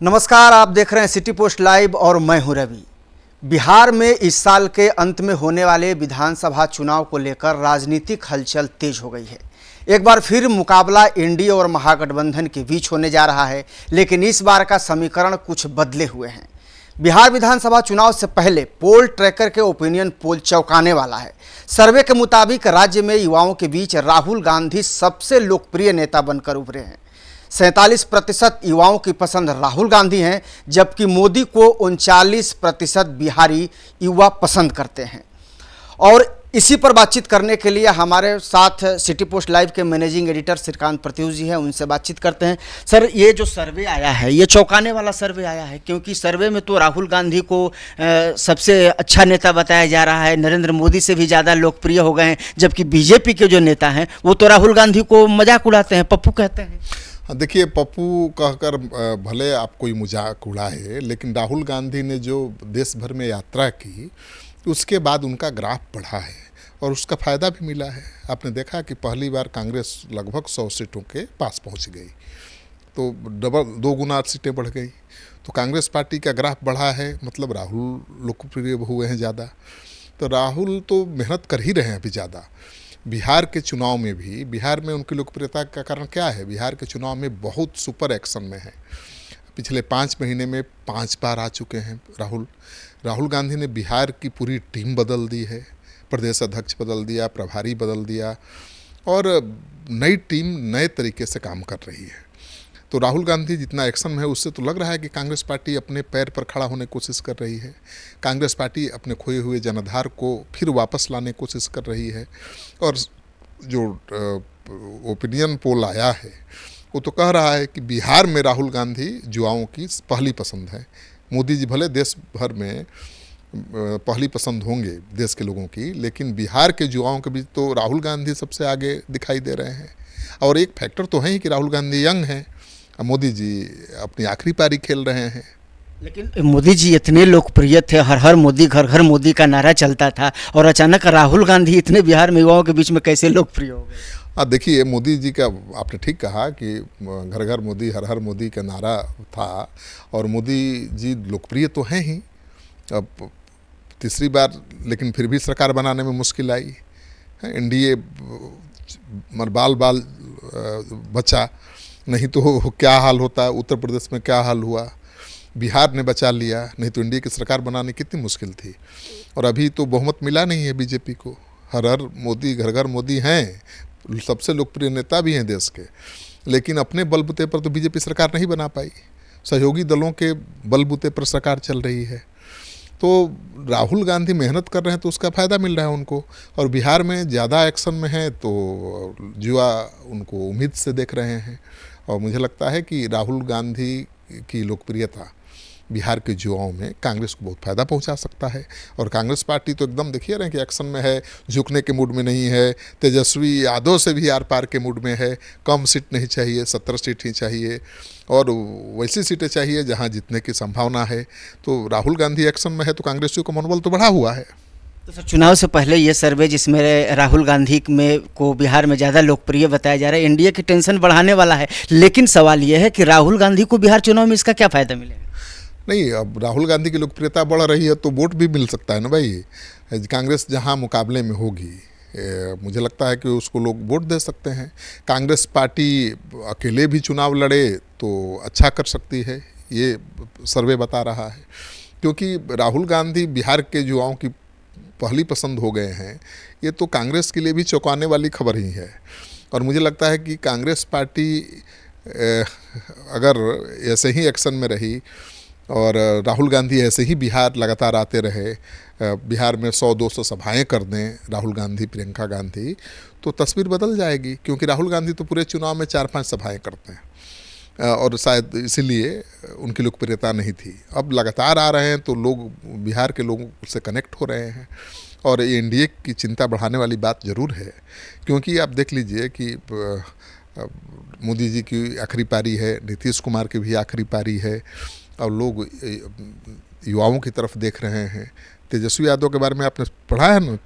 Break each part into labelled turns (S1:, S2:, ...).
S1: नमस्कार, आप देख रहे हैं सिटी पोस्ट लाइव और मैं हूं रवि। बिहार में इस साल के अंत में होने वाले विधानसभा चुनाव को लेकर राजनीतिक हलचल तेज हो गई है। एक बार फिर मुकाबला एनडीए और महागठबंधन के बीच होने जा रहा है, लेकिन इस बार का समीकरण कुछ बदले हुए हैं। बिहार विधानसभा चुनाव से पहले पोल ट्रैकर के ओपिनियन पोल चौंकाने वाला है। सर्वे के मुताबिक राज्य में युवाओं के बीच राहुल गांधी सबसे लोकप्रिय नेता बनकर उभरे हैं। 47% युवाओं की पसंद राहुल गांधी हैं, जबकि मोदी को 39% बिहारी युवा पसंद करते हैं। और इसी पर बातचीत करने के लिए हमारे साथ सिटी पोस्ट लाइव के मैनेजिंग एडिटर श्रीकांत प्रतिभू जी हैं, उनसे बातचीत करते हैं। सर, ये जो सर्वे आया है, ये चौंकाने वाला सर्वे आया है, क्योंकि सर्वे में तो राहुल गांधी को सबसे अच्छा नेता बताया जा रहा है, नरेंद्र मोदी से भी ज़्यादा लोकप्रिय हो गए हैं, जबकि बीजेपी के जो नेता हैं वो तो राहुल गांधी को मजाक उड़ाते हैं, पप्पू कहते हैं।
S2: देखिए, पप्पू कहकर भले आप कोई मजाक उड़ाए, लेकिन राहुल गांधी ने जो देश भर में यात्रा की उसके बाद उनका ग्राफ बढ़ा है और उसका फ़ायदा भी मिला है। आपने देखा कि पहली बार कांग्रेस लगभग 100 सीटों के पास पहुंच गई, तो डबल 2 गुना सीटें बढ़ गई। तो कांग्रेस पार्टी का ग्राफ बढ़ा है, मतलब राहुल लोकप्रिय हुए हैं ज़्यादा। तो राहुल तो मेहनत कर ही रहे हैं अभी ज़्यादा। बिहार के चुनाव में भी, बिहार में उनकी लोकप्रियता का कारण क्या है? बिहार के चुनाव में बहुत सुपर एक्शन में है। पिछले 5 महीने में 5 बार आ चुके हैं राहुल गांधी ने बिहार की पूरी टीम बदल दी है, प्रदेश अध्यक्ष बदल दिया, प्रभारी बदल दिया, और नई टीम नए तरीके से काम कर रही है। तो राहुल गांधी जितना एक्शन में है, उससे तो लग रहा है कि कांग्रेस पार्टी अपने पैर पर खड़ा होने की कोशिश कर रही है। कांग्रेस पार्टी अपने खोए हुए जनाधार को फिर वापस लाने की कोशिश कर रही है। और जो ओपिनियन पोल आया है वो तो कह रहा है कि बिहार में राहुल गांधी युवाओं की पहली पसंद है। मोदी जी भले देश भर में पहली पसंद होंगे देश के लोगों की, लेकिन बिहार के युवाओं के बीच तो राहुल गांधी सबसे आगे दिखाई दे रहे हैं। और एक फैक्टर तो है ही कि राहुल गांधी यंग हैं, मोदी जी अपनी आखिरी पारी खेल रहे हैं।
S1: लेकिन मोदी जी इतने लोकप्रिय थे, हर हर मोदी घर घर मोदी का नारा चलता था, और अचानक राहुल गांधी इतने बिहार में युवाओं के बीच में कैसे लोकप्रिय हो गए?
S2: देखिए, मोदी जी का आपने ठीक कहा कि घर घर मोदी हर हर मोदी का नारा था, और मोदी जी लोकप्रिय तो हैं ही। अब तीसरी बार लेकिन फिर भी सरकार बनाने में मुश्किल आई। एनडीए बाल बाल बचा, नहीं तो क्या हाल होता। उत्तर प्रदेश में क्या हाल हुआ, बिहार ने बचा लिया, नहीं तो एनडीए की सरकार बनानी कितनी मुश्किल थी। और अभी तो बहुमत मिला नहीं है बीजेपी को। हर हर मोदी घर घर मोदी हैं, सबसे लोकप्रिय नेता भी हैं देश के, लेकिन अपने बलबूते पर तो बीजेपी सरकार नहीं बना पाई। सहयोगी दलों के बलबूते पर सरकार चल रही है। तो राहुल गांधी मेहनत कर रहे हैं तो उसका फ़ायदा मिल रहा है उनको। और बिहार में ज़्यादा एक्शन में है तो युवा उनको उम्मीद से देख रहे हैं। और मुझे लगता है कि राहुल गांधी की लोकप्रियता बिहार के युवाओं में कांग्रेस को बहुत फ़ायदा पहुंचा सकता है। और कांग्रेस पार्टी तो एकदम देखिए रहे हैं कि एक्शन में है, झुकने के मूड में नहीं है। तेजस्वी यादव से भी आर पार के मूड में है। कम सीट नहीं चाहिए, 17 सीट ही चाहिए, और वैसी सीटें चाहिए जहां जीतने की संभावना है। तो राहुल गांधी एक्शन में है तो कांग्रेसियों का मनोबल तो बढ़ा हुआ है।
S1: तो सर, चुनाव से पहले ये सर्वे जिसमें राहुल गांधी में को बिहार में ज़्यादा लोकप्रिय बताया जा रहा है, एनडीए की टेंशन बढ़ाने वाला है। लेकिन सवाल ये है कि राहुल गांधी को बिहार चुनाव में इसका क्या फ़ायदा मिलेगा?
S2: नहीं, अब राहुल गांधी की लोकप्रियता बढ़ रही है तो वोट भी मिल सकता है ना भाई। कांग्रेस जहां मुकाबले में होगी, मुझे लगता है कि उसको लोग वोट दे सकते हैं। कांग्रेस पार्टी अकेले भी चुनाव लड़े तो अच्छा कर सकती है, ये सर्वे बता रहा है। क्योंकि राहुल गांधी बिहार के युवाओं की पहली पसंद हो गए हैं, ये तो कांग्रेस के लिए भी चौंकाने वाली खबर ही है। और मुझे लगता है कि कांग्रेस पार्टी अगर ऐसे ही एक्शन में रही और राहुल गांधी ऐसे ही बिहार लगातार आते रहे, बिहार में 100-200 सभाएं कर दें राहुल गांधी, प्रियंका गांधी, तो तस्वीर बदल जाएगी। क्योंकि राहुल गांधी तो पूरे चुनाव में 4-5 सभाएं करते हैं, और शायद इसीलिए उनकी लोकप्रियता नहीं थी। अब लगातार आ रहे हैं तो लोग बिहार के लोगों से कनेक्ट हो रहे हैं। और ये एनडीए की चिंता बढ़ाने वाली बात ज़रूर है। क्योंकि आप देख लीजिए कि मोदी जी की आखिरी पारी है, नीतीश कुमार की भी आखिरी पारी है, और लोग युवाओं की तरफ देख रहे हैं। तेजस्वी यादव के बारे में आपने पढ़ा है ना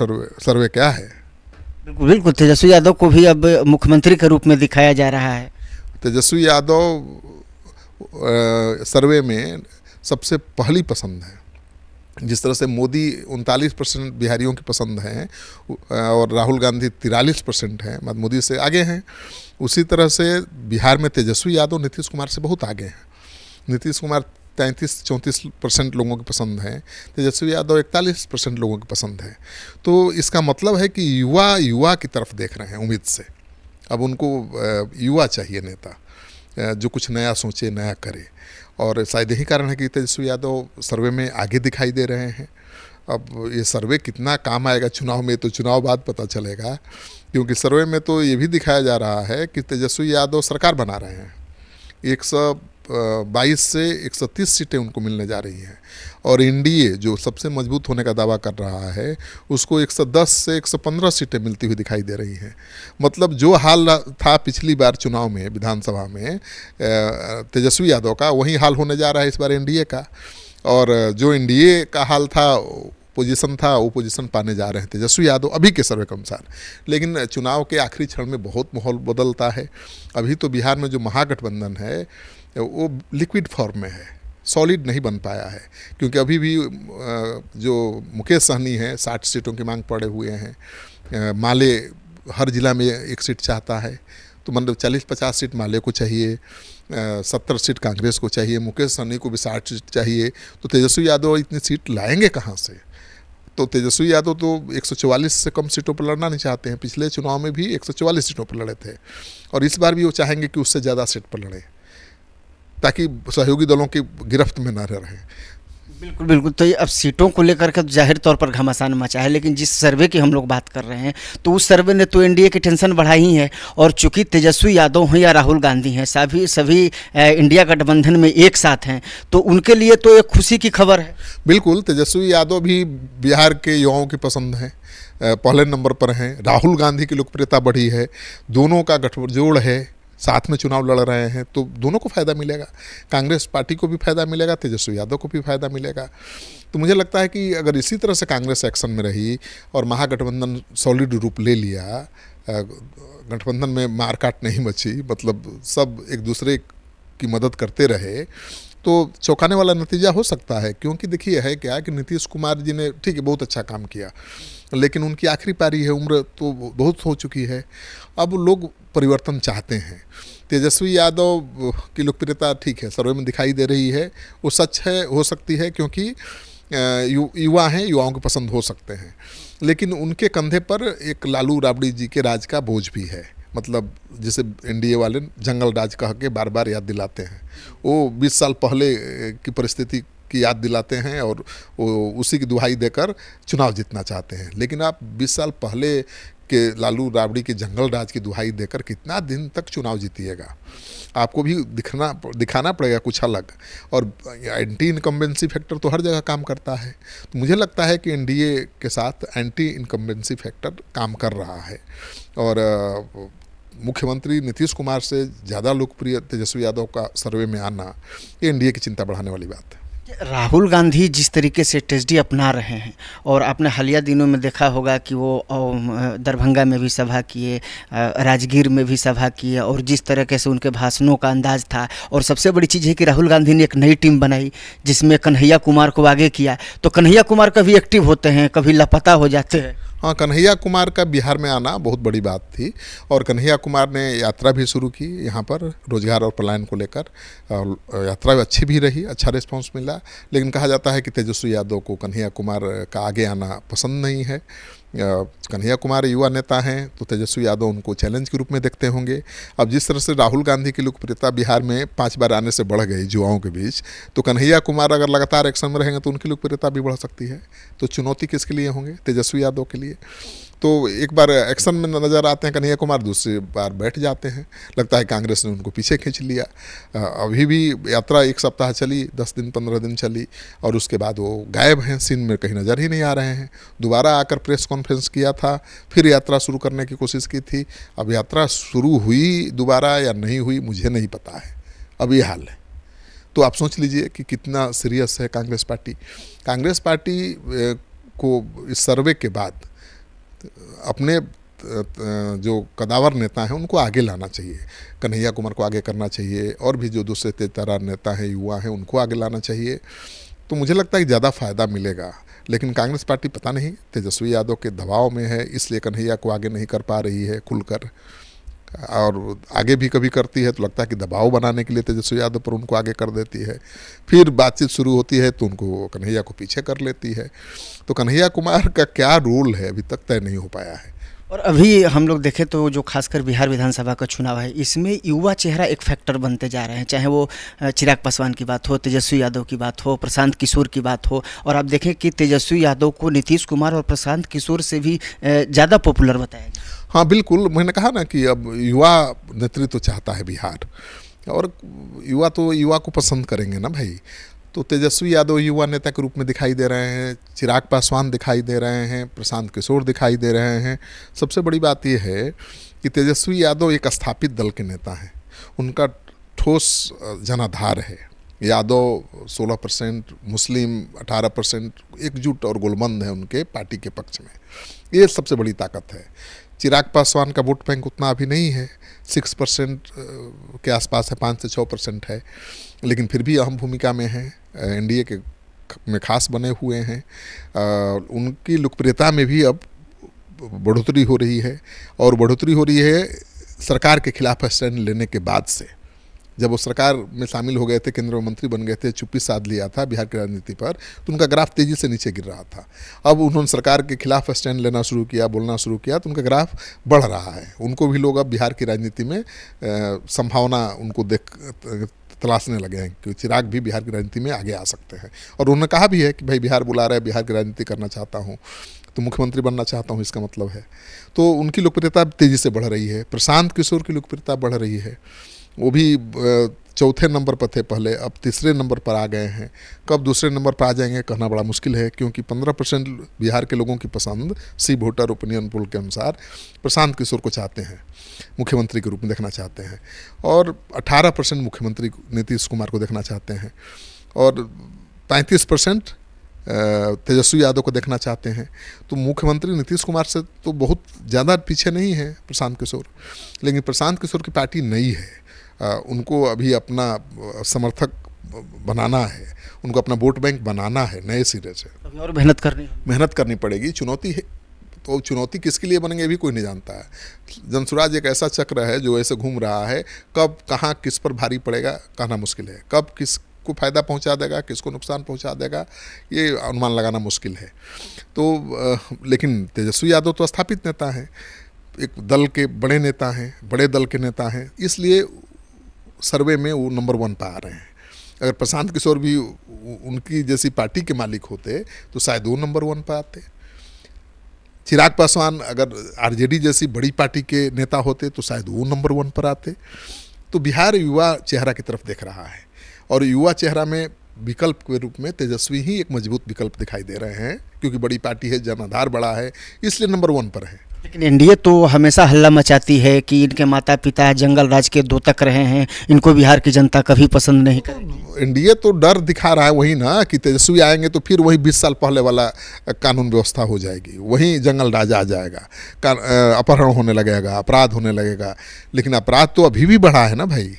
S2: सर्वे क्या है?
S1: बिल्कुल बिल्कुल, तेजस्वी यादव को भी अब मुख्यमंत्री के रूप में दिखाया जा रहा है।
S2: तेजस्वी यादव सर्वे में सबसे पहली पसंद है। जिस तरह से मोदी 39% बिहारियों की पसंद हैं और राहुल गांधी 43% हैं, मतलब मोदी से आगे हैं, उसी तरह से बिहार में तेजस्वी यादव नीतीश कुमार से बहुत आगे हैं। नीतीश कुमार 33-34% लोगों की पसंद है, तेजस्वी यादव 41% लोगों की पसंद है। तो इसका मतलब है कि युवा की तरफ देख रहे हैं उम्मीद से। अब उनको युवा चाहिए नेता जो कुछ नया सोचे, नया करे, और शायद यही कारण है कि तेजस्वी यादव सर्वे में आगे दिखाई दे रहे हैं। अब ये सर्वे कितना काम आएगा चुनाव में, तो चुनाव बाद पता चलेगा, क्योंकि सर्वे में तो ये भी दिखाया जा रहा है कि तेजस्वी यादव सरकार बना रहे हैं। 122 से 130 सीटें उनको मिलने जा रही हैं, और एनडीए जो सबसे मजबूत होने का दावा कर रहा है उसको 110 से 115 सीटें मिलती हुई दिखाई दे रही हैं। मतलब जो हाल था पिछली बार चुनाव में विधानसभा में तेजस्वी यादव का, वही हाल होने जा रहा है इस बार एनडीए का। और जो एनडीए का हाल था, पोजीशन था, वो पोजीशन पाने जा रहे हैं तेजस्वी यादव अभी के सर्वे के अनुसार। लेकिन चुनाव के आखिरी क्षण में बहुत माहौल बदलता है। अभी तो बिहार में जो महागठबंधन है वो लिक्विड फॉर्म में है, सॉलिड नहीं बन पाया है, क्योंकि अभी भी जो मुकेश सहनी है 60 सीटों की मांग पड़े हुए हैं। माले हर जिला में 1 सीट चाहता है, तो मतलब 40-50 सीट माले को चाहिए, 70 सीट कांग्रेस को चाहिए, मुकेश सहनी को भी 60 सीट चाहिए। तो तेजस्वी यादव इतनी सीट लाएंगे कहाँ से? तो तेजस्वी यादव तो 144 से कम सीटों पर लड़ना नहीं चाहते हैं। पिछले चुनाव में भी 144 सीटों पर लड़े थे, और इस बार भी वो चाहेंगे कि उससे ज़्यादा सीट पर लड़े, ताकि सहयोगी दलों की गिरफ्त में न रहें।
S1: बिल्कुल बिल्कुल। तो ये अब सीटों को लेकर के जाहिर तौर पर घमासान मचा है, लेकिन जिस सर्वे की हम लोग बात कर रहे हैं तो उस सर्वे ने तो एनडीए की टेंशन बढ़ाई ही है। और चूंकि तेजस्वी यादव हैं या राहुल गांधी हैं, सभी इंडिया गठबंधन में एक साथ हैं, तो उनके लिए तो एक खुशी की खबर है।
S2: बिल्कुल, तेजस्वी यादव भी बिहार के युवाओं की पसंद है, पहले नंबर पर हैं। राहुल गांधी की लोकप्रियता बढ़ी है, दोनों का गठजोड़ है, साथ में चुनाव लड़ रहे हैं, तो दोनों को फ़ायदा मिलेगा। कांग्रेस पार्टी को भी फ़ायदा मिलेगा, तेजस्वी यादव को भी फ़ायदा मिलेगा। तो मुझे लगता है कि अगर इसी तरह से कांग्रेस एक्शन में रही और महागठबंधन सॉलिड रूप ले लिया, गठबंधन में मारकाट नहीं मची, मतलब सब एक दूसरे की मदद करते रहे, तो चौंकाने वाला नतीजा हो सकता है। क्योंकि देखिए है क्या कि नीतीश कुमार जी ने ठीक है बहुत अच्छा काम किया, लेकिन उनकी आखिरी पारी है, उम्र तो बहुत हो चुकी है। अब लोग परिवर्तन चाहते हैं। तेजस्वी यादव की लोकप्रियता ठीक है सर्वे में दिखाई दे रही है, वो सच है, हो सकती है, क्योंकि युवा हैं, युवाओं की पसंद हो सकते हैं। लेकिन उनके कंधे पर एक लालू राबड़ी जी के राज का बोझ भी है। मतलब जिसे एनडीए वाले जंगल राज कह के बार बार याद दिलाते हैं, वो 20 साल पहले की परिस्थिति की याद दिलाते हैं और वो उसी की दुहाई देकर चुनाव जीतना चाहते हैं। लेकिन आप 20 साल पहले के लालू राबड़ी के जंगल राज की दुहाई देकर कितना दिन तक चुनाव जीतिएगा? आपको भी दिखाना पड़ेगा कुछ अलग, और एंटी इनकम्बेंसी फैक्टर तो हर जगह काम करता है। तो मुझे लगता है कि एनडीए के साथ एंटी इनकम्बेंसी फैक्टर काम कर रहा है, और मुख्यमंत्री नीतीश कुमार से ज़्यादा लोकप्रिय तेजस्वी यादव का सर्वे में आना, ये एनडीए की चिंता बढ़ाने वाली बात है।
S1: राहुल गांधी जिस तरीके से टेस्डी अपना रहे हैं, और आपने हालिया दिनों में देखा होगा कि वो दरभंगा में भी सभा किए, राजगीर में भी सभा किए, और जिस तरीके से उनके भाषणों का अंदाज था। और सबसे बड़ी चीज़ है कि राहुल गांधी ने एक नई टीम बनाई जिसमें कन्हैया कुमार को आगे किया। तो कन्हैया कुमार कभी एक्टिव होते हैं, कभी लापता हो जाते हैं।
S2: हाँ, कन्हैया कुमार का बिहार में आना बहुत बड़ी बात थी, और कन्हैया कुमार ने यात्रा भी शुरू की यहाँ पर रोजगार और पलायन को लेकर। यात्रा अच्छी भी रही, अच्छा रिस्पांस मिला, लेकिन कहा जाता है कि तेजस्वी यादव को कन्हैया कुमार का आगे आना पसंद नहीं है। कन्हैया कुमार युवा नेता हैं, तो तेजस्वी यादव उनको चैलेंज के रूप में देखते होंगे। अब जिस तरह से राहुल गांधी की लोकप्रियता बिहार में 5 बार आने से बढ़ गई युवाओं के बीच, तो कन्हैया कुमार अगर लगातार एक्शन में रहेंगे तो उनकी लोकप्रियता भी बढ़ सकती है। तो चुनौती किसके लिए होंगे? तेजस्वी यादव के लिए। तो एक बार एक्शन में नज़र आते हैं कन्हैया कुमार, दूसरी बार बैठ जाते हैं। लगता है कांग्रेस ने उनको पीछे खींच लिया। अभी भी यात्रा 1 सप्ताह चली, 10 दिन 15 दिन चली, और उसके बाद वो गायब हैं, सीन में कहीं नज़र ही नहीं आ रहे हैं। दोबारा आकर प्रेस कॉन्फ्रेंस किया था, फिर यात्रा शुरू करने की कोशिश की थी। अब यात्रा शुरू हुई दोबारा या नहीं हुई मुझे नहीं पता है, अब ये हाल है। तो आप सोच लीजिए कि कितना सीरियस है कांग्रेस पार्टी। कांग्रेस पार्टी को इस सर्वे के बाद अपने जो कदावर नेता हैं उनको आगे लाना चाहिए। कन्हैया कुमार को आगे करना चाहिए और भी जो दूसरे तेजतर्रार नेता हैं, युवा हैं, उनको आगे लाना चाहिए। तो मुझे लगता है कि ज़्यादा फ़ायदा मिलेगा। लेकिन कांग्रेस पार्टी पता नहीं तेजस्वी यादव के दबाव में है, इसलिए कन्हैया को आगे नहीं कर पा रही है खुलकर, और आगे भी कभी करती है तो लगता है कि दबाव बनाने के लिए तेजस्वी यादव पर उनको आगे कर देती है। फिर बातचीत शुरू होती है तो उनको कन्हैया को पीछे कर लेती है। तो कन्हैया कुमार का क्या रोल है अभी तक तय नहीं हो पाया है।
S1: और अभी हम लोग देखें तो जो खासकर बिहार विधानसभा का चुनाव है, इसमें युवा चेहरा एक फैक्टर बनते जा रहे हैं, चाहे वो चिराग पासवान की बात हो, तेजस्वी यादव की बात हो, प्रशांत किशोर की बात हो। और आप देखें कि तेजस्वी यादव को नीतीश कुमार और प्रशांत किशोर से भी ज़्यादा पॉपुलर बताया जाए।
S2: हाँ बिल्कुल, मैंने कहा ना कि अब युवा नेतृत्व चाहता है बिहार, और युवा तो युवा को पसंद करेंगे ना भाई। तो तेजस्वी यादव युवा नेता के रूप में दिखाई दे रहे हैं, चिराग पासवान दिखाई दे रहे हैं, प्रशांत किशोर दिखाई दे रहे हैं। सबसे बड़ी बात यह है कि तेजस्वी यादव एक स्थापित दल के नेता हैं, उनका ठोस जनाधार है। यादव 16%, मुस्लिम 18%, एकजुट और गोलबंद है उनके पार्टी के पक्ष में। ये सबसे बड़ी ताकत है। चिराग पासवान का वोट बैंक उतना अभी नहीं है, 6% के आसपास है, 5 से 6% है, लेकिन फिर भी अहम भूमिका में है, एनडीए के में खास बने हुए हैं। उनकी लोकप्रियता में भी अब बढ़ोतरी हो रही है, और बढ़ोतरी हो रही है सरकार के खिलाफ स्टैंड लेने के बाद से। जब वो सरकार में शामिल हो गए थे, केंद्रीय मंत्री बन गए थे, चुप्पी साध लिया था बिहार की राजनीति पर, तो उनका ग्राफ तेज़ी से नीचे गिर रहा था। अब उन्होंने सरकार के खिलाफ स्टैंड लेना शुरू किया, बोलना शुरू किया, तो उनका ग्राफ बढ़ रहा है। उनको भी लोग अब बिहार की राजनीति में संभावना उनको देख तलाशने लगे हैं कि चिराग भी बिहार की राजनीति में आगे आ सकते हैं। और उन्होंने कहा भी है कि भाई बिहार बुला रहा है, बिहार की राजनीति करना चाहता हूँ, तो मुख्यमंत्री बनना चाहता हूँ, इसका मतलब है। तो उनकी लोकप्रियता तेज़ी से बढ़ रही है। प्रशांत किशोर की लोकप्रियता बढ़ रही है, वो भी चौथे नंबर पर थे पहले, अब तीसरे नंबर पर आ गए हैं। कब दूसरे नंबर पर आ जाएंगे कहना बड़ा मुश्किल है, क्योंकि 15% बिहार के लोगों की पसंद सी वोटर ओपिनियन पोल के अनुसार प्रशांत किशोर को चाहते हैं, मुख्यमंत्री के रूप में देखना चाहते हैं, और 18% मुख्यमंत्री नीतीश कुमार को देखना चाहते हैं, और 35% तेजस्वी यादव को देखना चाहते हैं। तो मुख्यमंत्री नीतीश कुमार से तो बहुत ज़्यादा पीछे नहीं है प्रशांत किशोर, लेकिन प्रशांत किशोर की पार्टी नई है, उनको अभी अपना समर्थक बनाना है, उनको अपना वोट बैंक बनाना है नए सिरे से,
S1: अभी और मेहनत करनी
S2: पड़ेगी। चुनौती है, तो चुनौती किसके लिए बनेंगे अभी कोई नहीं जानता है। जनसुराज एक ऐसा चक्र है जो ऐसे घूम रहा है, कब कहाँ किस पर भारी पड़ेगा कहना मुश्किल है, कब किसको फ़ायदा पहुंचा देगा, किसको नुकसान पहुंचा देगा, ये अनुमान लगाना मुश्किल है। तो लेकिन तेजस्वी यादव तो स्थापित नेता हैं, एक दल के बड़े नेता हैं, बड़े दल के नेता हैं, इसलिए सर्वे में वो नंबर 1 पर आ रहे हैं। अगर प्रशांत किशोर भी उनकी जैसी पार्टी के मालिक होते तो शायद वो नंबर 1 पर आते। चिराग पासवान अगर आरजेडी जैसी बड़ी पार्टी के नेता होते तो शायद वो नंबर 1 पर आते। तो बिहार युवा चेहरा की तरफ देख रहा है, और युवा चेहरा में विकल्प के रूप में तेजस्वी ही एक मजबूत विकल्प दिखाई दे रहे हैं, क्योंकि बड़ी पार्टी है, जनाधार बड़ा है, इसलिए नंबर 1 पर है।
S1: लेकिन एनडीए तो हमेशा हल्ला मचाती है कि इनके माता पिता जंगल राज के दोतक रहे हैं, इनको बिहार की जनता कभी पसंद नहीं करेगी।
S2: एनडीए तो डर दिखा रहा है वही ना, कि तेजस्वी आएंगे तो फिर वही 20 साल पहले वाला कानून व्यवस्था हो जाएगी, वही जंगल राज आ जाएगा, अपहरण होने लगेगा, अपराध होने लगेगा। लेकिन अपराध तो अभी भी बढ़ा है ना भाई।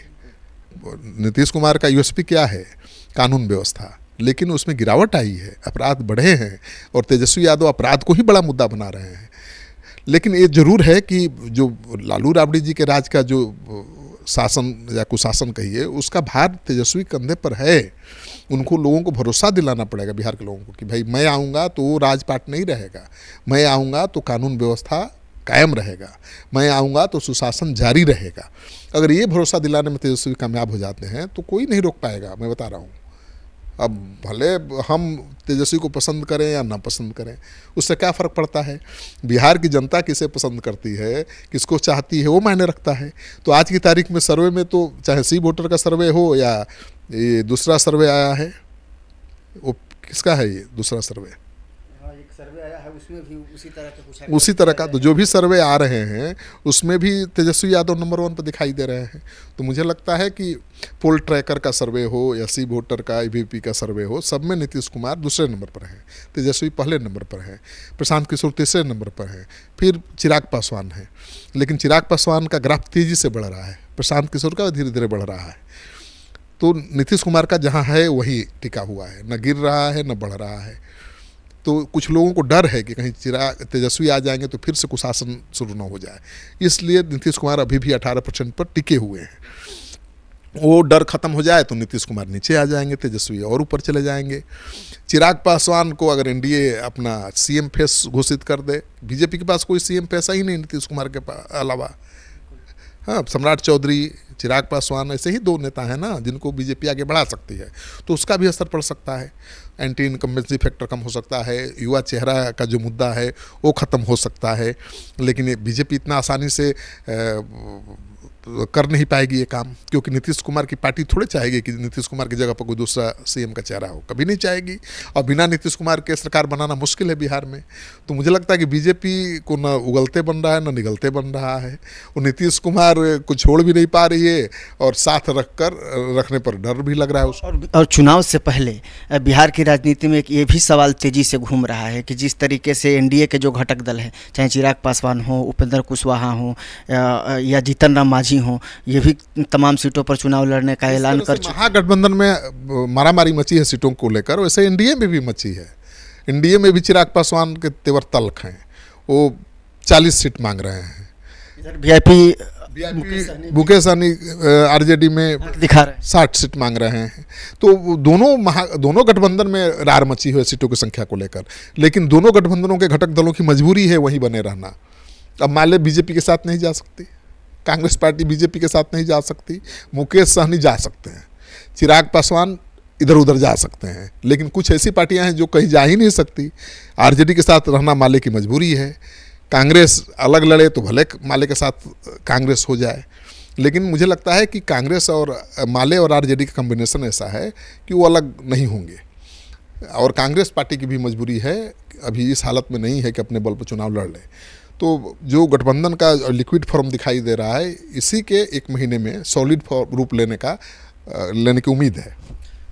S2: नीतीश कुमार का यूएसपी क्या है? कानून व्यवस्था, लेकिन उसमें गिरावट आई है, अपराध बढ़े हैं, और तेजस्वी यादव अपराध को ही बड़ा मुद्दा बना रहे हैं। लेकिन ये जरूर है कि जो लालू राबड़ी जी के राज का जो शासन या कुशासन कहिए, उसका भार तेजस्वी कंधे पर है। उनको लोगों को भरोसा दिलाना पड़ेगा, बिहार के लोगों को, कि भाई मैं आऊँगा तो राजपाट नहीं रहेगा, मैं आऊँगा तो कानून व्यवस्था कायम रहेगा, मैं आऊँगा तो सुशासन जारी रहेगा। अगर ये भरोसा दिलाने में तेजस्वी कामयाब हो जाते हैं तो कोई नहीं रोक पाएगा, मैं बता रहा हूँ। अब भले हम तेजस्वी को पसंद करें या ना पसंद करें, उससे क्या फ़र्क पड़ता है। बिहार की जनता किसे पसंद करती है, किसको चाहती है, वो मायने रखता है। तो आज की तारीख में सर्वे में तो चाहे सी वोटर का सर्वे हो या ये दूसरा सर्वे आया है, वो किसका है ये दूसरा सर्वे?
S1: सर्वे आया है उसमें भी उसी तरह के कुछ
S2: उसी तरह का तो जो भी सर्वे आ रहे हैं उसमें भी तेजस्वी यादव नंबर 1 पर दिखाई दे रहे हैं। तो मुझे लगता है कि पोल ट्रैकर का सर्वे हो या सी वोटर का ईवीपी का सर्वे हो, सब में नीतीश कुमार दूसरे नंबर पर हैं, तेजस्वी पहले नंबर पर है, प्रशांत किशोर तीसरे नंबर पर है, फिर चिराग पासवान है। लेकिन चिराग पासवान का ग्राफ तेजी से बढ़ रहा है, प्रशांत किशोर का धीरे धीरे बढ़ रहा है। तो नीतीश कुमार का जहाँ है वही टिका हुआ है, न गिर रहा है न बढ़ रहा है। तो कुछ लोगों को डर है कि कहीं चिराग तेजस्वी आ जाएंगे तो फिर से कुशासन शुरू न हो जाए, इसलिए नीतीश कुमार अभी भी 18% पर टिके हुए हैं। वो डर खत्म हो जाए तो नीतीश कुमार नीचे आ जाएंगे, तेजस्वी और ऊपर चले जाएंगे। चिराग पासवान को अगर एनडीए अपना सीएम फेस घोषित कर दे, बीजेपी के पास कोई सीएम फेस ही नहीं नीतीश कुमार के अलावा। हाँ, सम्राट चौधरी, चिराग पासवान, ऐसे ही 2 नेता हैं ना जिनको बीजेपी आगे बढ़ा सकती है, तो उसका भी असर पड़ सकता है। एंटी इनकम्बेंसी फैक्टर कम हो सकता है, युवा चेहरा का जो मुद्दा है वो ख़त्म हो सकता है। लेकिन ये बीजेपी इतना आसानी से कर नहीं पाएगी ये काम, क्योंकि नीतीश कुमार की पार्टी थोड़े चाहेगी कि नीतीश कुमार की जगह पर कोई दूसरा सीएम का चेहरा हो, कभी नहीं चाहेगी। और बिना नीतीश कुमार के सरकार बनाना मुश्किल है बिहार में। तो मुझे लगता है कि बीजेपी को न उगलते बन रहा है न निगलते बन रहा है। वो नीतीश कुमार को छोड़ भी नहीं पा रही है और साथ रखने पर डर भी लग रहा है उसको।
S1: और चुनाव से पहले बिहार की राजनीति में एक ये भी सवाल तेजी से घूम रहा है कि जिस तरीके से एनडीए के जो घटक दल हैं, चाहे चिराग पासवान हो, उपेंद्र कुशवाहा हो या जीतन राम मांझी हो, ये भी तमाम सीटों पर चुनाव लड़ने का ऐलान कर चुके।
S2: महागठबंधन में मारामारी मची है सीटों को लेकर, वैसे एनडीए में भी मची है। एनडीए में भी चिराग पासवान के तेवर तल्ख हैं, वो 40 सीट मांग रहे हैं।
S1: इधर वीआईपी
S2: मुकेश सहनी आरजेडी में
S1: दिखा रहे हैं
S2: 60 सीट मांग रहे हैं। तो दोनों गठबंधन में रार मची हुई है सीटों की संख्या को लेकर। लेकिन दोनों गठबंधनों के घटक दलों की मजबूरी है वहीं बने रहना। अब माले बीजेपी के साथ नहीं जा सकती, कांग्रेस पार्टी बीजेपी के साथ नहीं जा सकती, मुकेश सहनी जा सकते हैं, चिराग पासवान इधर उधर जा सकते हैं। लेकिन कुछ ऐसी पार्टियां हैं जो कहीं जा ही नहीं सकती। आरजेडी के साथ रहना माले की मजबूरी है। कांग्रेस अलग लड़े तो भले माले के साथ कांग्रेस हो जाए, लेकिन मुझे लगता है कि कांग्रेस और माले और आरजेडी का कम्बिनेशन ऐसा है कि वो अलग नहीं होंगे। और कांग्रेस पार्टी की भी मजबूरी है, अभी इस हालत में नहीं है कि अपने बल पर चुनाव लड़ ले। तो जो गठबंधन का लिक्विड फॉर्म दिखाई दे रहा है, इसी के 1 महीने में सॉलिड रूप लेने की उम्मीद है।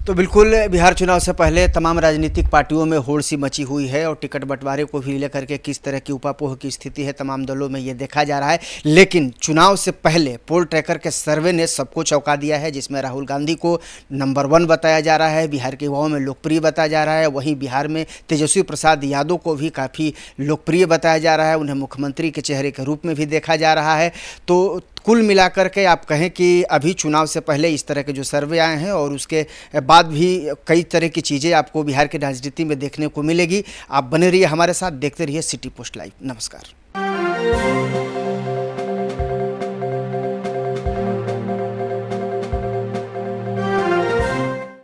S1: तो बिल्कुल बिहार चुनाव से पहले तमाम राजनीतिक पार्टियों में होड़ सी मची हुई है और टिकट बंटवारे को भी लेकर के किस तरह की उपापोह की स्थिति है तमाम दलों में ये देखा जा रहा है। लेकिन चुनाव से पहले पोल ट्रैकर के सर्वे ने सबको चौंका दिया है, जिसमें राहुल गांधी को नंबर 1 बताया जा रहा है, बिहार के युवाओं में लोकप्रिय बताया जा रहा है। वहीं बिहार में तेजस्वी प्रसाद यादव को भी काफ़ी लोकप्रिय बताया जा रहा है, उन्हें मुख्यमंत्री के चेहरे के रूप में भी देखा जा रहा है। तो कुल मिलाकर के आप कहें कि अभी चुनाव से पहले इस तरह के जो सर्वे आए हैं और उसके बाद भी कई तरह की चीज़ें आपको बिहार की राजनीति में देखने को मिलेगी। आप बने रहिए हमारे साथ, देखते रहिए सिटी पोस्ट लाइव। नमस्कार।